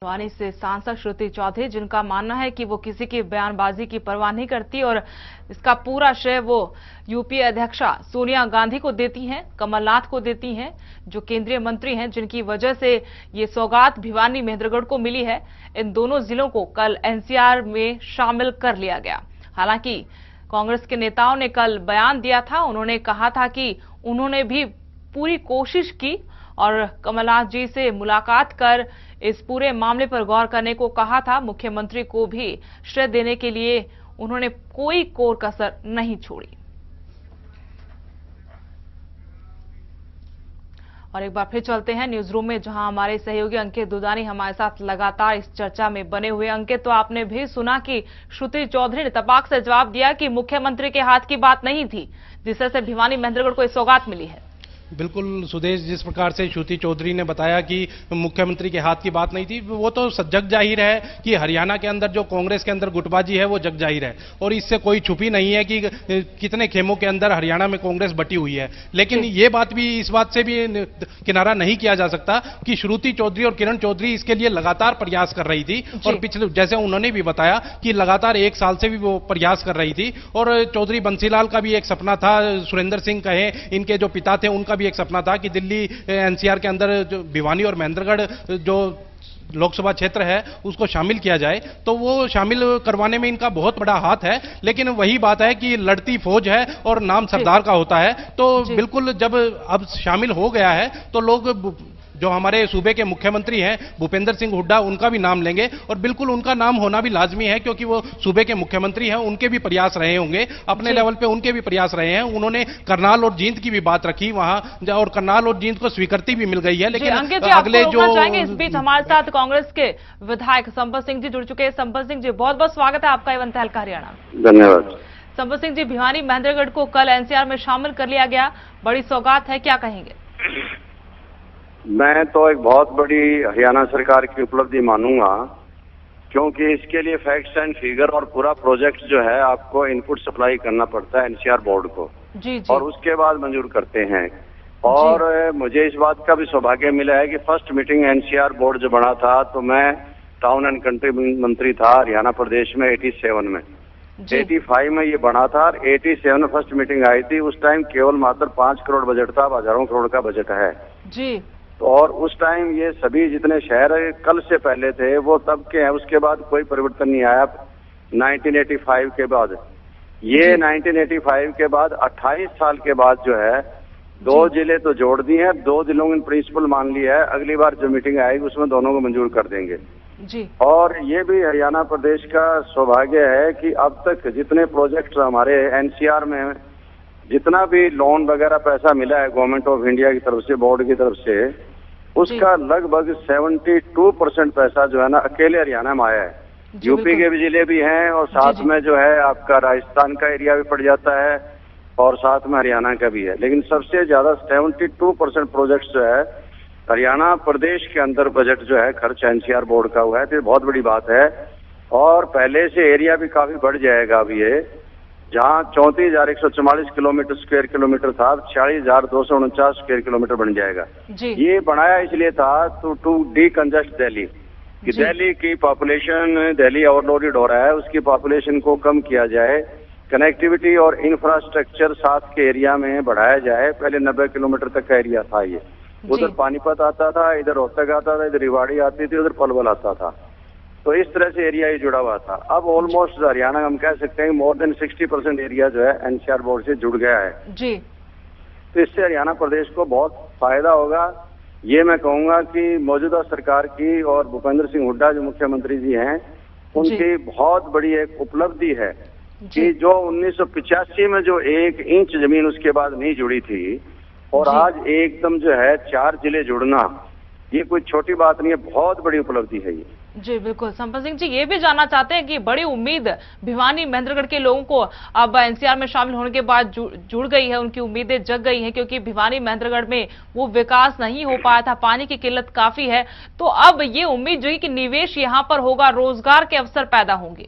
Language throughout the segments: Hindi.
भिवानी से सांसद श्रुति चौधरी, जिनका मानना है कि वो किसी की बयानबाजी की परवाह नहीं करती और इसका पूरा श्रेय वो यूपीए अध्यक्षा सोनिया गांधी को देती हैं, कमलनाथ को देती हैं, जो केंद्रीय मंत्री हैं, जिनकी वजह से ये सौगात भिवानी महेंद्रगढ़ को मिली है। इन दोनों जिलों को कल एनसीआर में शामिल कर लिया गया। हालांकि कांग्रेस के नेताओं ने कल बयान दिया था। उन्होंने कहा था कि उन्होंने भी पूरी कोशिश की और कमलनाथ जी से मुलाकात कर इस पूरे मामले पर गौर करने को कहा था। मुख्यमंत्री को भी श्रेय देने के लिए उन्होंने कोई कोर कसर नहीं छोड़ी। और एक बार फिर चलते हैं न्यूज रूम में, जहां हमारे सहयोगी अंकित दुदानी हमारे साथ लगातार इस चर्चा में बने हुए। अंकित, तो आपने भी सुना कि श्रुति चौधरी ने तपाक से जवाब दिया कि मुख्यमंत्री के हाथ की बात नहीं थी, जिस तरह से भिवानी महेंद्रगढ़ को सौगात मिली है। बिल्कुल सुदेश, जिस प्रकार से श्रुति चौधरी ने बताया कि मुख्यमंत्री के हाथ की बात नहीं थी, वो तो जग जाहिर है कि हरियाणा के अंदर जो कांग्रेस के अंदर गुटबाजी है वो जग जाहिर है और इससे कोई छुपी नहीं है कि कितने खेमों के अंदर हरियाणा में कांग्रेस बटी हुई है। लेकिन ये बात भी, इस बात से भी किनारा नहीं किया जा सकता कि श्रुति चौधरी और किरण चौधरी इसके लिए लगातार प्रयास कर रही थी और पिछले, जैसे उन्होंने भी बताया कि लगातार 1 साल से भी वो प्रयास कर रही थी। और चौधरी बंसीलाल का भी एक सपना था, सुरेंद्र सिंह कहे इनके जो पिता थे उनका भी एक सपना था कि दिल्ली एनसीआर के अंदर जो भिवानी और महेंद्रगढ़ जो लोकसभा क्षेत्र है उसको शामिल किया जाए, तो वो शामिल करवाने में इनका बहुत बड़ा हाथ है। लेकिन वही बात है कि लड़ती फौज है और नाम सरदार का होता है, तो बिल्कुल जब अब शामिल हो गया है तो लोग जो हमारे सूबे के मुख्यमंत्री हैं भूपेंद्र सिंह हुड्डा, उनका भी नाम लेंगे और बिल्कुल उनका नाम होना भी लाजमी है, क्योंकि वो सूबे के मुख्यमंत्री हैं। उनके भी प्रयास रहे होंगे, अपने लेवल पे उनके भी प्रयास रहे हैं। उन्होंने करनाल और जींद की भी बात रखी वहां, और करनाल और जींद को स्वीकृति भी मिल गई है। लेकिन अगले जो चाहेंगे, इस बीच हमारे साथ कांग्रेस के विधायक संपत सिंह जी जुड़ चुके हैं। संपत सिंह जी, बहुत बहुत स्वागत है आपका एवं तहलका हरियाणा। धन्यवाद। संपत सिंह जी, भिवानी महेंद्रगढ़ को कल एनसीआर में शामिल कर लिया गया, बड़ी सौगात है, क्या कहेंगे? मैं तो एक बहुत बड़ी हरियाणा सरकार की उपलब्धि मानूंगा, क्योंकि इसके लिए फैक्ट्स एंड फिगर और पूरा प्रोजेक्ट जो है आपको इनपुट सप्लाई करना पड़ता है एनसीआर बोर्ड को। जी। और उसके बाद मंजूर करते हैं। और मुझे इस बात का भी सौभाग्य मिला है कि फर्स्ट मीटिंग एनसीआर बोर्ड जो बना था, तो मैं टाउन एंड कंट्री मंत्री था हरियाणा प्रदेश में 87 में। 85 में ये बना था और 87 में फर्स्ट मीटिंग आई थी। उस टाइम केवल मात्र 5 करोड़ बजट था, अब हजारों करोड़ का बजट है जी। और उस टाइम ये सभी जितने शहर कल से पहले थे वो तब के हैं। उसके बाद कोई परिवर्तन नहीं आया 1985 के बाद। ये 1985 के बाद 28 साल के बाद जो है 2 जिले तो जोड़ दिए हैं, 2 जिलों ने प्रिंसिपल मान लिया है। अगली बार जो मीटिंग आएगी उसमें दोनों को मंजूर कर देंगे जी। और ये भी हरियाणा प्रदेश का सौभाग्य है कि अब तक जितने प्रोजेक्ट हमारे एनसीआर में जितना भी लोन वगैरह पैसा मिला है गवर्नमेंट ऑफ इंडिया की तरफ से, बोर्ड की तरफ से, उसका लगभग 72% पैसा जो है ना अकेले हरियाणा में आया है। यूपी के भी जिले भी हैं और साथ में जो है आपका राजस्थान का एरिया भी पड़ जाता है और साथ में हरियाणा का भी है। लेकिन सबसे ज्यादा 72% प्रोजेक्ट जो है हरियाणा प्रदेश के अंदर बजट जो है खर्च एनसीआर बोर्ड का हुआ है, तो बहुत बड़ी बात है। और पहले से एरिया भी काफी बढ़ जाएगा अभी ये, जहाँ 34,144 किलोमीटर स्क्वायर किलोमीटर था, 46,249 स्क्वायर किलोमीटर बन जाएगा जी। ये बनाया इसलिए था टू डीकंजेस्ट दिल्ली, कि दिल्ली की पॉपुलेशन, दिल्ली ओवरलोडेड हो रहा है, उसकी पॉपुलेशन को कम किया जाए, कनेक्टिविटी और इंफ्रास्ट्रक्चर साथ के एरिया में बढ़ाया जाए। पहले 90 किलोमीटर तक का एरिया था ये, उधर पानीपत आता था, इधर रोहतक आता था, इधर रेवाड़ी आती थी, उधर पलवल आता था, तो इस तरह से एरिया ही जुड़ा हुआ था। अब ऑलमोस्ट हरियाणा हम कह सकते हैं मोर देन 60% एरिया जो है एनसीआर बोर्ड से जुड़ गया है जी। तो इससे हरियाणा प्रदेश को बहुत फायदा होगा। ये मैं कहूंगा कि मौजूदा सरकार की और भूपेंद्र सिंह हुड्डा जो मुख्यमंत्री जी हैं, उनकी बहुत बड़ी एक उपलब्धि है कि जो 1985 में जो 1 इंच जमीन उसके बाद नहीं जुड़ी थी और आज एकदम जो है 4 जिले जुड़ना, ये कोई छोटी बात नहीं है, बहुत बड़ी उपलब्धि है ये जी। बिल्कुल। संपत सिंह जी, ये भी जानना चाहते हैं कि बड़ी उम्मीद भिवानी महेंद्रगढ़ के लोगों को अब एनसीआर में शामिल होने के बाद जुड़ गई है, उनकी उम्मीदें जग गई हैं, क्योंकि भिवानी महेंद्रगढ़ में वो विकास नहीं हो पाया था, पानी की किल्लत काफी है, तो अब ये उम्मीद जो है कि निवेश यहाँ पर होगा, रोजगार के अवसर पैदा होंगे।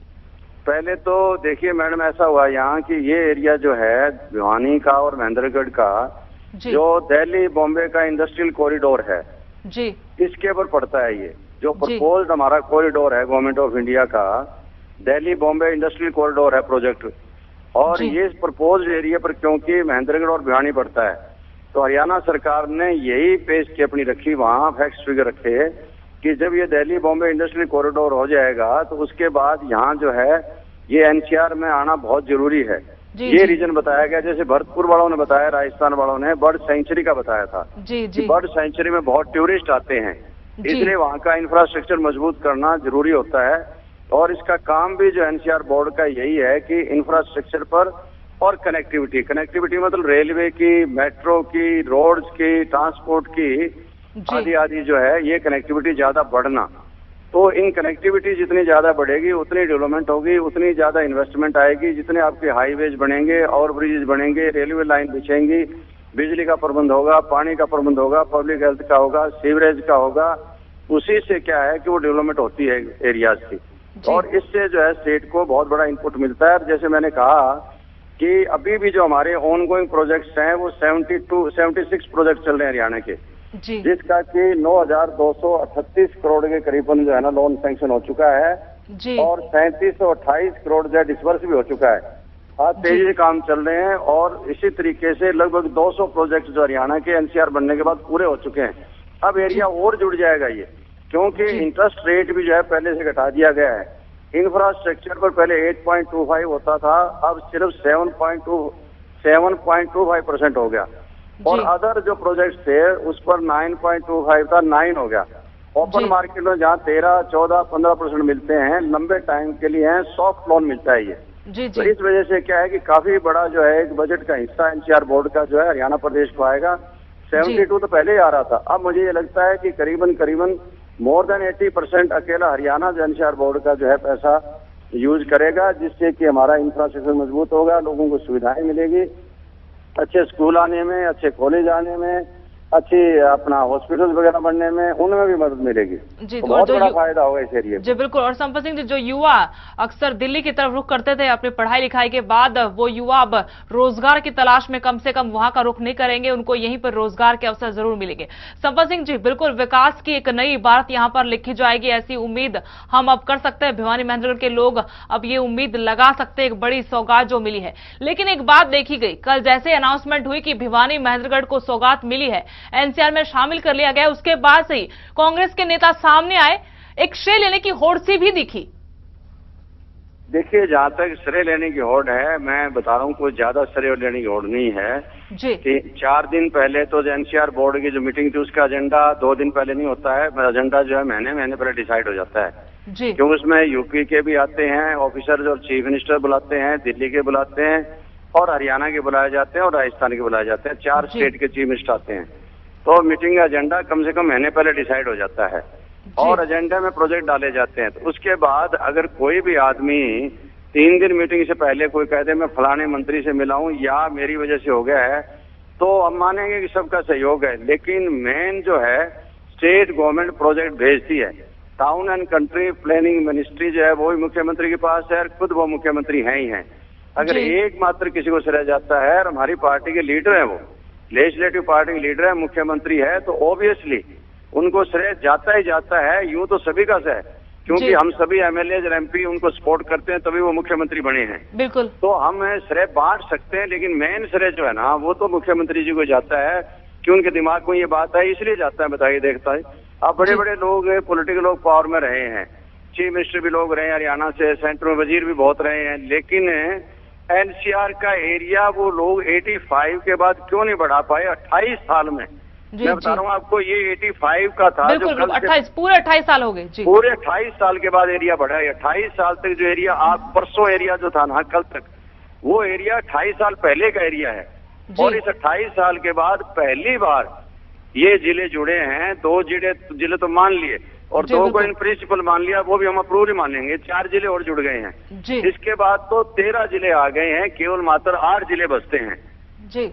पहले तो देखिए मैडम, ऐसा हुआ यहाँ कि ये एरिया जो है भिवानी का और महेंद्रगढ़ का, जो दिल्ली बॉम्बे का इंडस्ट्रियल कॉरिडोर है जी, इसके ऊपर पड़ता है ये। जो प्रपोज्ड हमारा कॉरिडोर है गवर्नमेंट ऑफ इंडिया का, दिल्ली बॉम्बे इंडस्ट्रियल कॉरिडोर है प्रोजेक्ट, और ये प्रपोज्ड एरिया पर क्योंकि महेंद्रगढ़ और भिवानी पड़ता है, तो हरियाणा सरकार ने यही पेश की अपनी रखी, वहां फैक्ट्स फिगर रखे कि जब ये दिल्ली बॉम्बे इंडस्ट्रियल कॉरिडोर हो जाएगा तो उसके बाद यहाँ जो है ये एनसीआर में आना बहुत जरूरी है। ये रीजन बताया गया, जैसे भरतपुर वालों ने बताया, राजस्थान वालों ने बर्ड सेंचुरी का बताया था कि बर्ड सेंचुरी में बहुत टूरिस्ट आते हैं, इसलिए वहाँ का इंफ्रास्ट्रक्चर मजबूत करना जरूरी होता है। और इसका काम भी जो एनसीआर बोर्ड का यही है कि इंफ्रास्ट्रक्चर पर और कनेक्टिविटी मतलब रेलवे की, मेट्रो की, रोड्स की, ट्रांसपोर्ट की आदि जो है ये कनेक्टिविटी ज्यादा बढ़ना। तो इन कनेक्टिविटी जितनी ज्यादा बढ़ेगी उतनी डेवलपमेंट होगी, उतनी ज्यादा इन्वेस्टमेंट आएगी, जितने आपके हाईवेज बनेंगे, ओवर ब्रिजेज बनेंगे, रेलवे लाइन बिछेंगी, बिजली का प्रबंध होगा, पानी का प्रबंध होगा, पब्लिक हेल्थ का होगा, सीवरेज का होगा, उसी से क्या है कि वो डेवलपमेंट होती है एरियाज की, और इससे जो है स्टेट को बहुत बड़ा इनपुट मिलता है। जैसे मैंने कहा कि अभी भी जो हमारे ऑन गोइंग प्रोजेक्ट्स हैं वो 76 प्रोजेक्ट चल रहे हैं हरियाणा के, जिसका कि 9,238 करोड़ के करीबन जो है ना लोन सैंक्शन हो चुका है और 3728 करोड़ जो है डिस्बर्स भी हो चुका है। आज तेजी से काम चल रहे हैं और इसी तरीके से लगभग 200 प्रोजेक्ट जो हरियाणा के एनसीआर बनने के बाद पूरे हो चुके हैं। अब एरिया और जुड़ जाएगा ये, क्योंकि इंटरेस्ट रेट भी जो है पहले से घटा दिया गया है। इंफ्रास्ट्रक्चर पर पहले 8.25 होता था, अब सिर्फ 7.25% हो गया, और अदर जो प्रोजेक्ट थे उस पर 9.25 था, 9 हो गया। ओपन मार्केट में जहाँ 13, 14, 15% मिलते हैं, लंबे टाइम के लिए हैं, सॉफ्ट लोन मिलता है ये। तो इस वजह से क्या है कि काफी बड़ा जो है एक बजट का हिस्सा एनसीआर बोर्ड का जो है हरियाणा प्रदेश को आएगा। 72 तो पहले ही आ रहा था, अब मुझे ये लगता है कि करीबन मोर देन 80% अकेला हरियाणा जो एनसीआर बोर्ड का जो है पैसा यूज करेगा, जिससे कि हमारा इंफ्रास्ट्रक्चर मजबूत होगा, लोगों को सुविधाएं मिलेगी, अच्छे स्कूल आने में, अच्छे कॉलेज आने में, अच्छी अपना हॉस्पिटल वगैरह बनने में, उनमें भी मदद मिलेगी। तो बहुत बड़ा फायदा होगा इस एरिया में। जी बिल्कुल। और संपत सिंह जी, जो युवा अक्सर दिल्ली की तरफ रुख करते थे अपनी पढ़ाई लिखाई के बाद, वो युवा अब रोजगार की तलाश में कम से कम वहां का रुख नहीं करेंगे, उनको यहीं पर रोजगार के अवसर जरूर मिलेंगे। संपत सिंह जी, बिल्कुल विकास की एक नई इबारत यहाँ पर लिखी जाएगी, ऐसी उम्मीद हम अब कर सकते हैं। भिवानी महेंद्रगढ़ के लोग अब ये उम्मीद लगा सकते हैं, एक बड़ी सौगात जो मिली है। लेकिन एक बात देखी गई, कल जैसे अनाउंसमेंट हुई कि भिवानी महेंद्रगढ़ को सौगात मिली है, एनसीआर में शामिल कर लिया गया, उसके बाद से ही कांग्रेस के नेता सामने आए, एक श्रेय लेने की होड़ सी भी दिखी। देखिए, जहां तक श्रेय लेने की होड़ है, मैं बता रहा हूं कोई ज्यादा श्रेय लेने की होड़ नहीं है जी। 4 दिन पहले तो एनसीआर बोर्ड की जो मीटिंग थी उसका एजेंडा 2 दिन पहले नहीं होता है, एजेंडा जो है महीने पहले डिसाइड हो जाता है जी। क्योंकि उसमें यूपी के भी आते हैं ऑफिसर, जो चीफ मिनिस्टर बुलाते हैं, दिल्ली के बुलाते हैं, और हरियाणा के बुलाए जाते हैं, और राजस्थान के बुलाए जाते हैं। 4 स्टेट के चीफ मिनिस्टर आते हैं, तो मीटिंग का एजेंडा कम से कम महीने पहले डिसाइड हो जाता है और एजेंडा में प्रोजेक्ट डाले जाते हैं। तो उसके बाद अगर कोई भी आदमी 3 दिन मीटिंग से पहले कोई कहते मैं फलाने मंत्री से मिला हूं या मेरी वजह से हो गया है, तो हम मानेंगे कि सबका सहयोग है। लेकिन मेन जो है स्टेट गवर्नमेंट प्रोजेक्ट भेजती है, town and country planning ministry जो है वो भी मुख्यमंत्री के पास है, और खुद वो मुख्यमंत्री हैं ही हैं। अगर एकमात्र किसी को श्रेय जाता है, और हमारी पार्टी के लीडर है, वो लेजिस्लेटिव पार्टी के लीडर है, मुख्यमंत्री है, तो ऑब्वियसली उनको श्रेय जाता ही जाता है। यूं तो सभी का है, क्योंकि हम सभी एमएलए और एमपी उनको सपोर्ट करते हैं, तभी वो मुख्यमंत्री बने हैं। बिल्कुल। तो हम श्रेय बांट सकते हैं, लेकिन मेन श्रेय जो है ना वो तो मुख्यमंत्री जी को जाता है, कि उनके दिमाग में ये बात है, इसलिए जाता है। बताइए, देखता है अब बड़े बड़े लोग, पॉलिटिकल लोग पावर में रहे हैं, चीफ मिनिस्टर भी लोग रहे हैं हरियाणा से, सेंटर में वजीर भी बहुत रहे हैं, लेकिन एनसीआर का एरिया वो लोग 85 के बाद क्यों नहीं बढ़ा पाए 28 साल में। मैं बता रहा हूँ आपको, ये 85 का था, जो कल पूरे 28 साल हो गए जी। पूरे 28 साल के बाद एरिया बढ़ा है। 28 साल तक जो एरिया, आप परसों एरिया जो था ना कल तक, वो एरिया 28 साल पहले का एरिया है, और इस 28 साल के बाद पहली बार ये जिले जुड़े हैं। 2 जिले तो मान लिए, और 2 को इन प्रिंसिपल मान लिया, वो भी हम अप्रूव ही मानेंगे। 4 जिले और जुड़ गए हैं। इसके बाद तो 13 जिले आ गए हैं, केवल मात्र 8 जिले बचते हैं जी।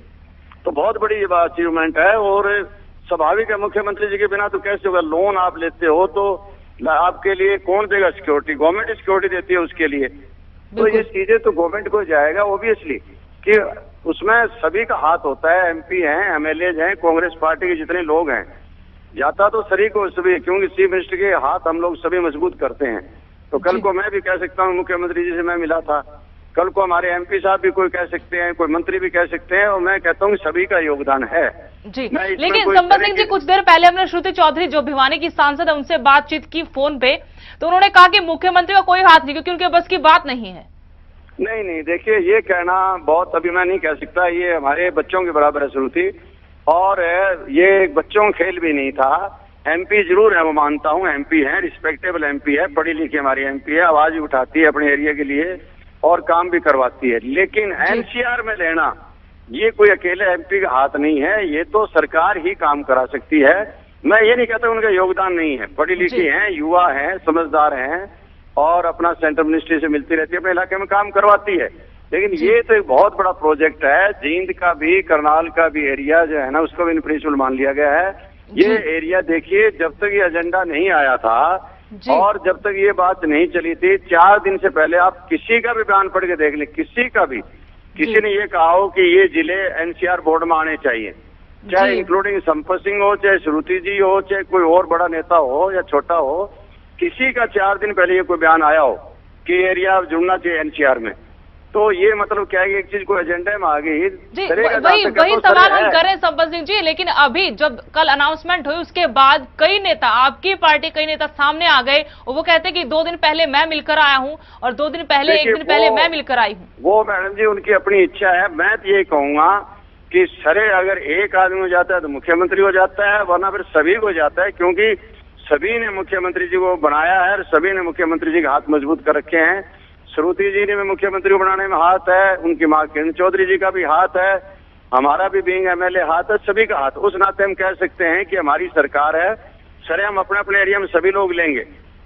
तो बहुत बड़ी ये अचीवमेंट है, और स्वाभाविक है, मुख्यमंत्री जी के बिना तो कैसे होगा। लोन आप लेते हो तो आपके लिए कौन देगा सिक्योरिटी? गवर्नमेंट सिक्योरिटी देती है उसके लिए। तो ये चीजें तो गवर्नमेंट को जाएगा ऑब्वियसली, कि उसमें सभी का हाथ होता है। एमपी हैं, एमएलए हैं, कांग्रेस पार्टी के जितने लोग हैं, जाता तो शरीक हो सभी, क्योंकि चीफ मिनिस्टर के हाथ हम लोग सभी मजबूत करते हैं। तो कल को मैं भी कह सकता हूँ मुख्यमंत्री जी से मैं मिला था, कल को हमारे एमपी साहब भी कोई कह सकते हैं, कोई मंत्री भी कह सकते हैं, और मैं कहता हूँ सभी का योगदान है जी। लेकिन संपत सिंह जी, कुछ देर पहले हमने श्रुति चौधरी जो भिवानी की सांसद है उनसे बातचीत की फोन पे, तो उन्होंने कहा कि मुख्यमंत्री का कोई हाथ नहीं, क्योंकि उनके बस की बात नहीं है। नहीं, देखिए ये कहना बहुत, अभी मैं नहीं कह सकता, ये हमारे बच्चों के बराबर है श्रुति, और ये एक बच्चों का खेल भी नहीं था। एमपी जरूर है, वो मानता हूँ, एमपी है, रिस्पेक्टेबल एमपी है, पढ़ी लिखी हमारी एमपी है, आवाज भी उठाती है अपने एरिया के लिए और काम भी करवाती है। लेकिन एनसीआर में लेना ये कोई अकेले एमपी का हाथ नहीं है, ये तो सरकार ही काम करा सकती है। मैं ये नहीं कहता उनका योगदान नहीं है, पढ़ी लिखी हैं, युवा हैं, समझदार हैं और अपना सेंट्रल मिनिस्ट्री से मिलती रहती है, अपने इलाके में काम करवाती है। लेकिन ये तो एक बहुत बड़ा प्रोजेक्ट है, जींद का भी, करनाल का भी एरिया जो है ना, उसको भी प्रिंसिपल मान लिया गया है। ये एरिया देखिए, जब तक ये एजेंडा नहीं आया था और जब तक ये बात नहीं चली थी, 4 दिन से पहले आप किसी का भी बयान पढ़ के देख लें, किसी का भी, किसी ने ये कहा हो कि ये जिले एनसीआर बोर्ड में आने चाहिए, चाहे इंक्लूडिंग संपत सिंह हो, चाहे श्रुति जी हो, चाहे कोई और बड़ा नेता हो या छोटा हो, किसी का 4 दिन पहले ये कोई बयान आया हो कि एरिया जुड़ना चाहिए एनसीआर में। तो ये मतलब क्या है कि एक चीज को एजेंडा में आ गई, वही सवाल हम कर रहे हैं संपत सिंह जी। लेकिन अभी जब कल अनाउंसमेंट हुई उसके बाद कई नेता, आपकी पार्टी कई नेता सामने आ गए और वो कहते हैं कि 2 दिन पहले मैं मिलकर आया हूं और 2 दिन पहले, 1 दिन पहले मैं मिलकर आई हूं। वो मैडम जी उनकी अपनी इच्छा है। मैं तो ये कहूंगा कि सरे अगर एक आदमी हो जाता है तो मुख्यमंत्री हो जाता है, वरना फिर सभी को जाता है, क्योंकि सभी ने मुख्यमंत्री जी को बनाया है और सभी ने मुख्यमंत्री जी के हाथ मजबूत कर रखे हैं। श्रुति जी ने भी मुख्यमंत्री को बनाने में हाथ है, उनकी मां किरण चौधरी जी का भी हाथ है, हमारा भी बीइंग एमएलए हाथ है, सभी का हाथ। उस नाते हम कह सकते हैं कि हमारी सरकार है, सरे हम अपने अपने एरिया में सभी लोग लेंगे,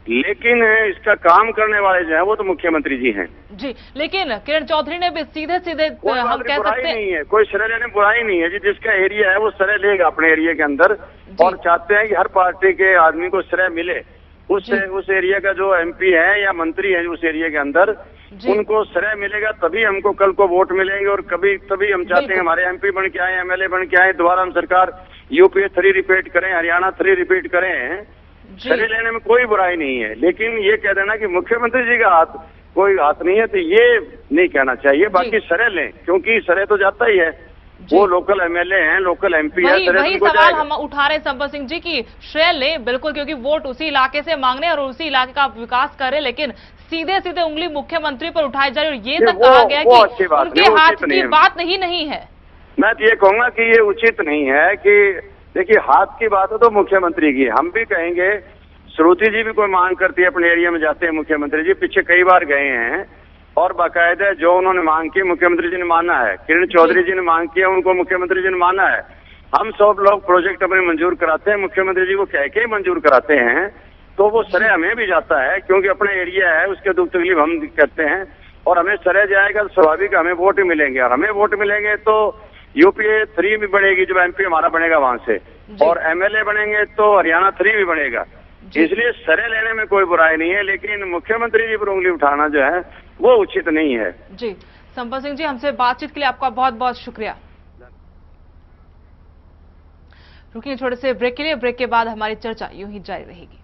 लेकिन इसका काम करने वाले जो है वो तो मुख्यमंत्री जी हैं जी। लेकिन किरण चौधरी ने भी सीधे हम कह सकते हैं, नहीं है, कोई सरे लेने बुराई नहीं है जी, जिसका एरिया है वो सरे लेगा अपने एरिया के अंदर, और चाहते हैं कि हर पार्टी के आदमी को श्रेय मिले। उस एरिया का जो एमपी है या मंत्री है उस एरिया के अंदर, उनको श्रेय मिलेगा, तभी हमको कल को वोट मिलेंगे। और तभी हम चाहते हैं हमारे एमपी बन के आए, एमएलए बन के आए, दोबारा हम सरकार यूपी 3 रिपीट करें, हरियाणा 3 रिपीट करें। श्रेय लेने में कोई बुराई नहीं है, लेकिन ये कह देना कि मुख्यमंत्री जी का हाथ कोई हाथ नहीं है, तो ये नहीं कहना चाहिए। बाकी श्रेय लें, क्योंकि श्रेय तो जाता ही है, वो लोकल एमएलए हैं, लोकल एमपी है। वही सवाल हम उठा रहे हैं संपत सिंह जी की श्रेय ले, बिल्कुल, क्योंकि वोट उसी इलाके से मांगने और उसी इलाके का विकास करे, लेकिन सीधे सीधे उंगली मुख्यमंत्री पर उठाई जा रही है। ये तक कहा गया कि उनके हाथ की बात नहीं है। मैं तो ये कहूंगा कि ये उचित नहीं है कि देखिए, हाथ की बात है तो मुख्यमंत्री की, हम भी कहेंगे। श्रुति जी भी कोई मांग करती है, अपने एरिया में जाते हैं मुख्यमंत्री जी, पीछे कई बार गए हैं और बाकायदा जो उन्होंने मांग की मुख्यमंत्री जी ने माना है। किरण चौधरी जी ने मांग किया, उनको मुख्यमंत्री जी ने माना है। हम सब लोग प्रोजेक्ट अपने मंजूर कराते हैं, मुख्यमंत्री जी को कह के मंजूर कराते हैं, तो वो श्रेय हमें भी जाता है, क्योंकि अपने एरिया है, उसके दुख तकलीफ हम करते हैं और हमें श्रेय जाएगा तो स्वाभाविक हमें वोट मिलेंगे, और हमें वोट मिलेंगे तो यूपी 3 भी बढ़ेगी जब एमपी हमारा बनेगा वहां से, और एमएलए बनेंगे तो हरियाणा 3 भी बनेगा। इसलिए श्रेय लेने में कोई बुराई नहीं है, लेकिन मुख्यमंत्री जी पर उंगली उठाना जो है वो उचित नहीं है जी। संपत सिंह जी, हमसे बातचीत के लिए आपका बहुत बहुत शुक्रिया। रुकिए छोटे से ब्रेक के लिए, ब्रेक के बाद हमारी चर्चा यूं ही जारी रहेगी।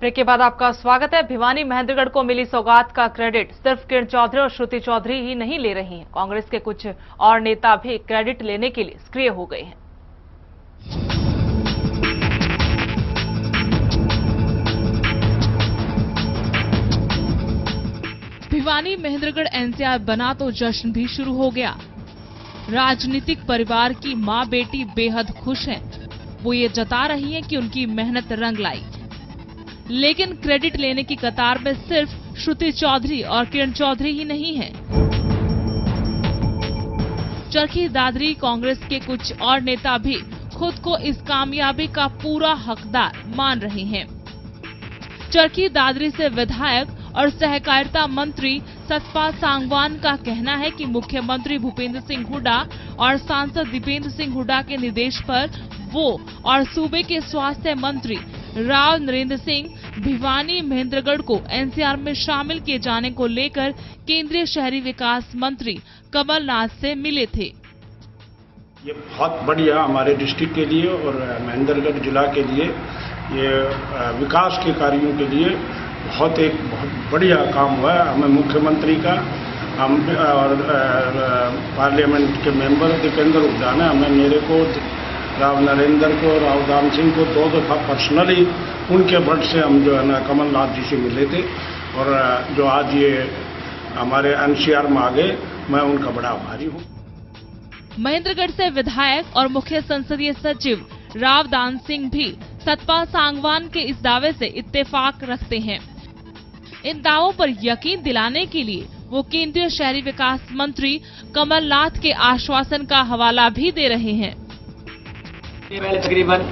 ब्रेक के बाद आपका स्वागत है। भिवानी महेंद्रगढ़ को मिली सौगात का क्रेडिट सिर्फ किरण चौधरी और श्रुति चौधरी ही नहीं ले रही हैं, कांग्रेस के कुछ और नेता भी क्रेडिट लेने के लिए सक्रिय हो गए हैं। भिवानी महेंद्रगढ़ एनसीआर बना तो जश्न भी शुरू हो गया। राजनीतिक परिवार की मां बेटी बेहद खुश हैं। वो ये जता रही हैं कि उनकी मेहनत रंग लाई। लेकिन क्रेडिट लेने की कतार में सिर्फ श्रुति चौधरी और किरण चौधरी ही नहीं हैं। चरखी दादरी कांग्रेस के कुछ और नेता भी खुद को इस कामयाबी का पूरा हकदार मान रहे हैं। चरखी दादरी से विधायक और सहकारिता मंत्री सतपाल सांगवान का कहना है कि मुख्यमंत्री भूपेंद्र सिंह हुड्डा और सांसद दीपेंद्र सिंह हुड्डा के निर्देश पर वो और सूबे के स्वास्थ्य मंत्री राव नरेंद्र सिंह भिवानी महेंद्रगढ़ को एनसीआर में शामिल किए जाने को लेकर केंद्रीय शहरी विकास मंत्री कमलनाथ से मिले थे। ये बहुत बढ़िया हमारे डिस्ट्रिक्ट के लिए और महेंद्रगढ़ जिला के लिए ये विकास के कार्यों के लिए बहुत बढ़िया काम हुआ है। हमें मुख्यमंत्री का हम और पार्लियामेंट के मेंबर दीपेंद्र हुड्डा ने हमें मेरे को राव नरेंद्र को राव दाम सिंह को 2 दफा पर्सनली उनके बट से हम जो है ना कमलनाथ जी से मिले थे और जो आज ये हमारे एनसीआर में आ गए, मैं उनका बड़ा आभारी हूँ। महेंद्रगढ़ से विधायक और मुख्य संसदीय सचिव राव दान सिंह भी सतपाल सांगवान के इस दावे से इत्तेफाक रखते हैं। इन दावों पर यकीन दिलाने के लिए वो केंद्रीय शहरी विकास मंत्री कमलनाथ के आश्वासन का हवाला भी दे रहे हैं। पहले तकरीबन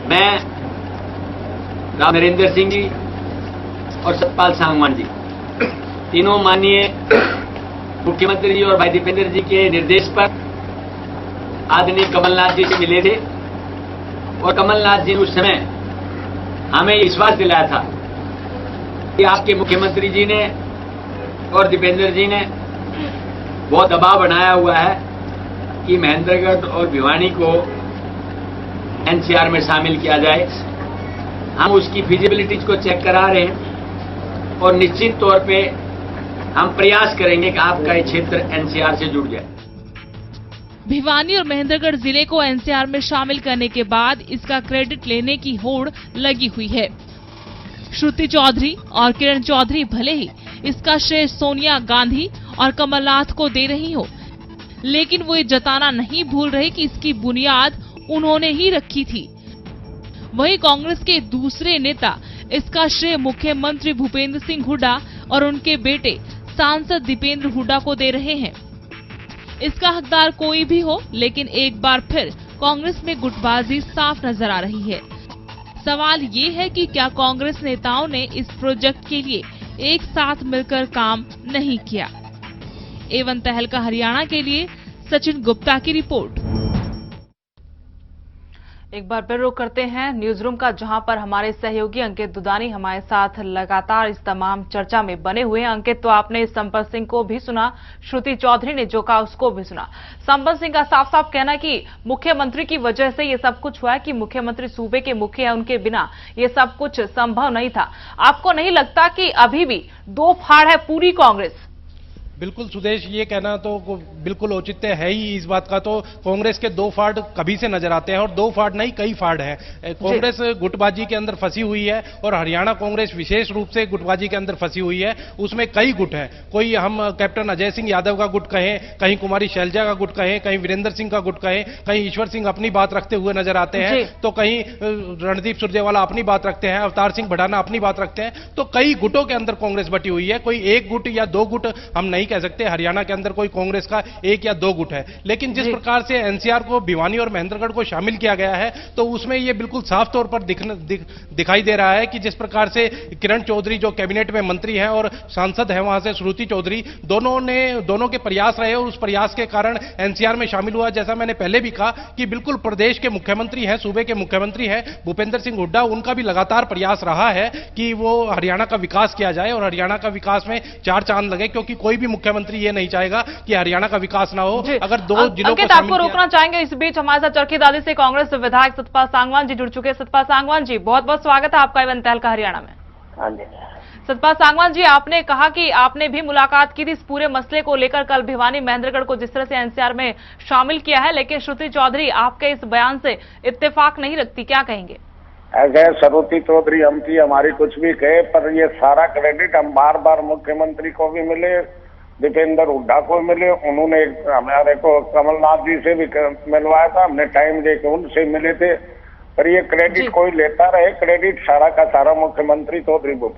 मैं राव नरेंद्र सिंह जी और सतपाल सांगवान जी तीनों माननीय मुख्यमंत्री जी और भाई दीपेंद्र जी के निर्देश पर आदरणीय कमलनाथ जी से मिले थे और कमलनाथ जी ने उस समय हमें विश्वास दिलाया था कि आपके मुख्यमंत्री जी ने और दीपेंद्र जी ने बहुत दबाव बनाया हुआ है कि महेंद्रगढ़ और भिवानी को एनसीआर में शामिल किया जाए। हम उसकी फिजिबिलिटीज को चेक करा रहे हैं और निश्चित तौर पे हम प्रयास करेंगे कि आपका ये क्षेत्र एनसीआर से जुड़ जाए। भिवानी और महेंद्रगढ़ जिले को एनसीआर में शामिल करने के बाद इसका क्रेडिट लेने की होड़ लगी हुई है। श्रुति चौधरी और किरण चौधरी भले ही इसका श्रेय सोनिया गांधी और कमलनाथ को दे रही हो, लेकिन वो ये जताना नहीं भूल रहे कि इसकी बुनियाद उन्होंने ही रखी थी। वहीं कांग्रेस के दूसरे नेता इसका श्रेय मुख्यमंत्री भूपेंद्र सिंह हुड्डा और उनके बेटे सांसद दीपेंद्र हुड्डा को दे रहे हैं। इसका हकदार कोई भी हो, लेकिन एक बार फिर कांग्रेस में गुटबाजी साफ नजर आ रही है। सवाल ये है कि क्या कांग्रेस नेताओं ने इस प्रोजेक्ट के लिए एक साथ मिलकर काम नहीं किया। एवन तहलका हरियाणा के लिए सचिन गुप्ता की रिपोर्ट। एक बार फिर रुख करते हैं न्यूज रूम का, जहां पर हमारे सहयोगी अंकित दुदानी हमारे साथ लगातार इस तमाम चर्चा में बने हुए हैं। अंकित, तो आपने संपत सिंह को भी सुना, श्रुति चौधरी ने जो कहा उसको भी सुना। संपत सिंह का साफ साफ कहना कि मुख्यमंत्री की वजह से ये सब कुछ हुआ है, कि मुख्यमंत्री सूबे के मुखिया है, उनके बिना ये सब कुछ संभव नहीं था। आपको नहीं लगता कि अभी भी दो फाड़ है पूरी कांग्रेस? बिल्कुल सुदेश, ये कहना तो बिल्कुल औचित्य है ही इस बात का। तो कांग्रेस के दो फाड़ कभी से नजर आते हैं और दो फाड़ नहीं कई फाड़ हैं। कांग्रेस गुटबाजी के अंदर फंसी हुई है और हरियाणा कांग्रेस विशेष रूप से गुटबाजी के अंदर फंसी हुई है। उसमें कई गुट हैं। कोई हम कैप्टन अजय सिंह यादव का गुट कहें, कहीं कुमारी शैलजा का गुट कहें, कहीं वीरेंद्र सिंह का गुट कहें, कहीं ईश्वर सिंह अपनी बात रखते हुए नजर आते हैं, तो कहीं रणदीप सुरजेवाला अपनी बात रखते हैं, अवतार सिंह भडाना अपनी बात रखते हैं। तो कई गुटों के अंदर कांग्रेस बटी हुई है। कोई एक गुट या दो गुट हम नहीं कह सकते। हरियाणा के अंदर कोई कांग्रेस का एक या दो गुट है, लेकिन जिस प्रकार से एनसीआर को भिवानी और महेंद्रगढ़ को शामिल किया गया है, तो उसमें यह बिल्कुल साफ तौर पर दिखाई दे रहा है कि जिस प्रकार से किरण चौधरी जो कैबिनेट में मंत्री हैं और सांसद है वहां से श्रुति चौधरी, दोनों के प्रयास रहे और उस प्रयास के कारण एनसीआर में शामिल हुआ। जैसा मैंने पहले भी कहा कि बिल्कुल प्रदेश के मुख्यमंत्री हैं, सूबे के मुख्यमंत्री हैं भूपेंद्र सिंह हुड्डा, उनका भी लगातार प्रयास रहा है कि वो हरियाणा का विकास किया जाए और हरियाणा का विकास में चार चांद लगे, क्योंकि कोई भी मुख्यमंत्री ये नहीं चाहेगा कि हरियाणा का विकास ना हो। अगर दो जिलों को आपको रोकना चाहेंगे। इस बीच हमारे साथ चरखी दादी से कांग्रेस विधायक सतपाल सांगवान जी जुड़ चुके हैं। सतपाल सांगवान जी, बहुत बहुत स्वागत है आपका एवन तहलका हरियाणा में। हाँ जी सतपाल सांगवान जी, आपने कहा कि आपने भी मुलाकात की थी इस पूरे मसले को लेकर कल भिवानी महेंद्रगढ़ को जिस तरह से एनसीआर में शामिल किया है, लेकिन श्रुति चौधरी आपके इस बयान से इत्तेफाक नहीं रखती, क्या कहेंगे? अगर श्रुति चौधरी हमारी कुछ भी कहे, पर ये सारा क्रेडिट हम बार बार मुख्यमंत्री को भी मिले, दीपेंद्र हुड्डा को मिले, उन्होंने हमारे को कमलनाथ जी से भी मिलवाया था, हमने टाइम देके उनसे मिले थे। पर ये क्रेडिट कोई लेता रहे, क्रेडिट सारा का सारा मुख्यमंत्री चौधरी